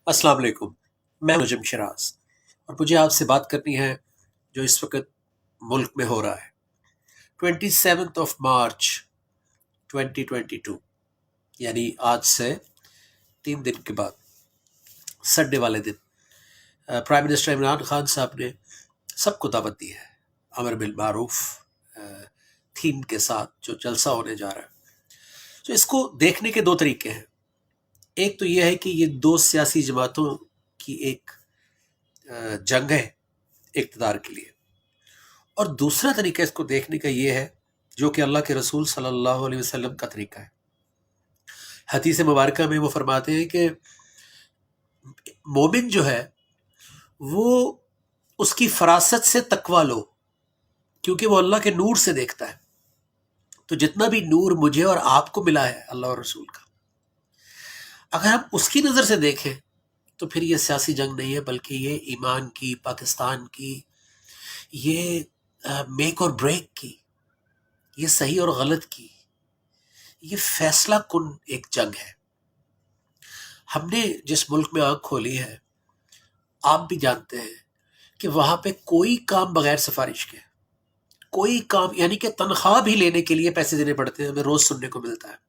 السلام علیکم، میں نجم شراز اور مجھے آپ سے بات کرنی ہے جو اس وقت ملک میں ہو رہا ہے۔ 27 مارچ 2022 یعنی آج سے 3 دن کے بعد سنڈے والے دن پرائم منسٹر عمران خان صاحب نے سب کو دعوت دی ہے امر بالمعروف تھیم کے ساتھ جو جلسہ ہونے جا رہا ہے۔ تو اس کو دیکھنے کے دو طریقے ہیں۔ ایک تو یہ ہے کہ یہ دو سیاسی جماعتوں کی ایک جنگ ہے اقتدار کے لیے، اور دوسرا طریقہ اس کو دیکھنے کا یہ ہے جو کہ اللہ کے رسول صلی اللہ علیہ وسلم کا طریقہ ہے۔ حدیث مبارکہ میں وہ فرماتے ہیں کہ مومن جو ہے وہ اس کی فراست سے تقوی لو، کیونکہ وہ اللہ کے نور سے دیکھتا ہے۔ تو جتنا بھی نور مجھے اور آپ کو ملا ہے اللہ اور رسول کا، اگر ہم اس کی نظر سے دیکھیں تو پھر یہ سیاسی جنگ نہیں ہے، بلکہ یہ ایمان کی، پاکستان کی، یہ میک اور بریک کی، یہ صحیح اور غلط کی، یہ فیصلہ کن ایک جنگ ہے۔ ہم نے جس ملک میں آنکھ کھولی ہے، آپ بھی جانتے ہیں کہ وہاں پہ کوئی کام بغیر سفارش کے، کوئی کام، یعنی کہ تنخواہ بھی لینے کے لیے پیسے دینے پڑتے ہیں، ہمیں روز سننے کو ملتا ہے۔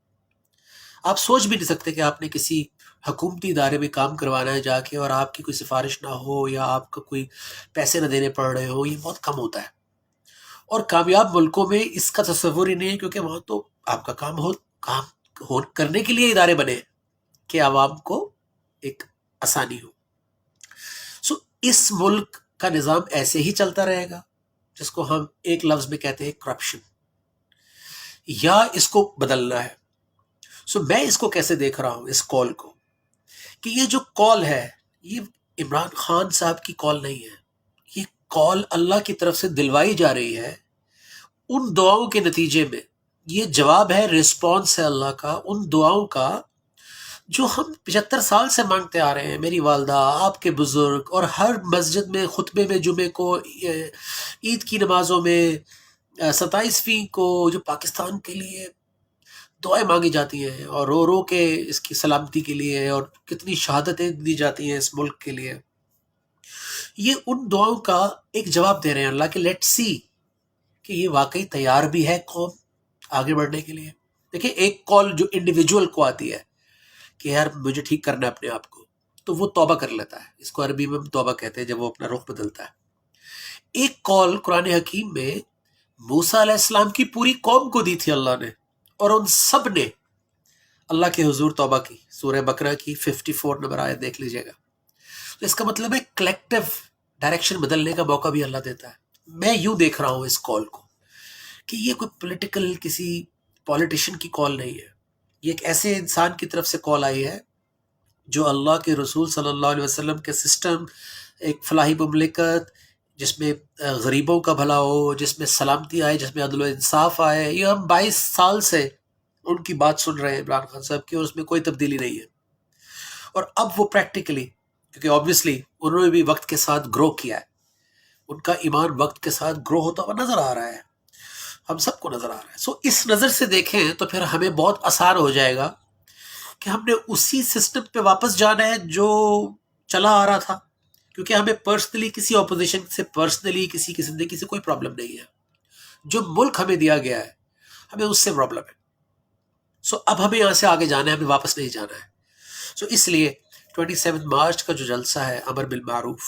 آپ سوچ بھی نہیں سکتے کہ آپ نے کسی حکومتی ادارے میں کام کروانا ہے جا کے، اور آپ کی کوئی سفارش نہ ہو یا آپ کو کوئی پیسے نہ دینے پڑ رہے ہو، یہ بہت کم ہوتا ہے۔ اور کامیاب ملکوں میں اس کا تصور ہی نہیں ہے، کیونکہ وہاں تو آپ کا کام کرنے کے لیے ادارے بنے کہ عوام کو ایک آسانی ہو۔ سو اس ملک کا نظام ایسے ہی چلتا رہے گا، جس کو ہم ایک لفظ میں کہتے ہیں کرپشن، یا اس کو بدلنا ہے۔ سو میں اس کو کیسے دیکھ رہا ہوں، اس کال کو، کہ یہ جو کال ہے یہ عمران خان صاحب کی کال نہیں ہے، یہ کال اللہ کی طرف سے دلوائی جا رہی ہے ان دعاؤں کے نتیجے میں۔ یہ جواب ہے، رسپانس ہے اللہ کا ان دعاؤں کا جو ہم 75 سال سے مانگتے آ رہے ہیں۔ میری والدہ، آپ کے بزرگ، اور ہر مسجد میں خطبے میں جمعے کو، عید کی نمازوں میں، 27ویں کو جو پاکستان کے لیے دعائیں مانگی جاتی ہیں، اور رو رو کے اس کی سلامتی کے لیے، اور کتنی شہادتیں دی جاتی ہیں اس ملک کے لیے، یہ ان دعاؤں کا ایک جواب دے رہے ہیں اللہ کے۔ لیٹ سی کہ یہ واقعی تیار بھی ہے قوم آگے بڑھنے کے لیے۔ دیکھیں، ایک کال جو انڈیویجول کو آتی ہے کہ یار مجھے ٹھیک کرنا ہے اپنے آپ کو، تو وہ توبہ کر لیتا ہے، اس کو عربی میں ہم توبہ کہتے ہیں، جب وہ اپنا رخ بدلتا ہے۔ ایک کال قرآن حکیم میں موسیٰ علیہ السلام کی پوری قوم کو دی تھی اللہ نے، اور ان سب نے اللہ کے حضور توبہ کی۔ سورہ بقرہ کی 54 نمبر آیت دیکھ لیجئے گا۔ تو اس کا مطلب ہے کلیکٹیو ڈائریکشن بدلنے کا موقع بھی اللہ دیتا ہے۔ میں یوں دیکھ رہا ہوں اس کال کو کہ یہ کوئی پولیٹیکل، کسی پولیٹیشین کی کال نہیں ہے، یہ ایک ایسے انسان کی طرف سے کال آئی ہے جو اللہ کے رسول صلی اللہ علیہ وسلم کے سسٹم، ایک فلاحی مملکت جس میں غریبوں کا بھلا ہو، جس میں سلامتی آئے، جس میں عدل و انصاف آئے۔ یہ ہم 22 سال سے ان کی بات سن رہے ہیں عمران خان صاحب کی، اور اس میں کوئی تبدیلی نہیں ہے۔ اور اب وہ پریکٹیکلی، کیونکہ آبویسلی انہوں نے بھی وقت کے ساتھ گرو کیا ہے، ان کا ایمان وقت کے ساتھ گرو ہوتا ہوا نظر آ رہا ہے، ہم سب کو نظر آ رہا ہے۔ سو اس نظر سے دیکھیں تو پھر ہمیں بہت آسان ہو جائے گا کہ ہم نے اسی سسٹم پہ واپس جانا ہے جو چلا آ رہا تھا، کیونکہ ہمیں پرسنلی کسی اپوزیشن سے، پرسنلی کسی کی زندگی سے کوئی پرابلم نہیں ہے۔ جو ملک ہمیں دیا گیا ہے ہمیں اس سے پرابلم ہے۔ سو اب ہمیں یہاں سے آگے جانا ہے، ہمیں واپس نہیں جانا ہے۔ سو اس لیے 27 مارچ کا جو جلسہ ہے امر بالمعروف،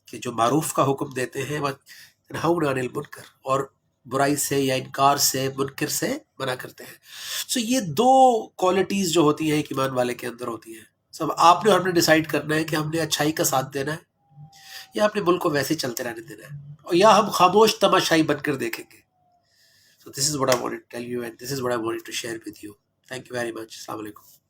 کہ جو معروف کا حکم دیتے ہیں، وَيَنْهَوْنَ عَنِ الْمُنْكَرِ، اور برائی سے یا انکار سے، منکر سے منع کرتے ہیں۔ سو یہ دو کوالٹیز جو ہوتی ہیں ایک ایمان والے کے اندر ہوتی ہیں۔ سب آپ نے اور ہم نے ڈیسائیڈ کرنا ہے کہ ہم نے اچھائی کا ساتھ دینا ہے، یا اپنے ملک کو ویسے ہی چلتے رہنے دینا ہے، اور یا ہم خاموش تماشائی بن کر دیکھیں گے۔ So this is what I wanted to tell you, and this is what I wanted to share with you. Thank you very much. Assalamu alaikum.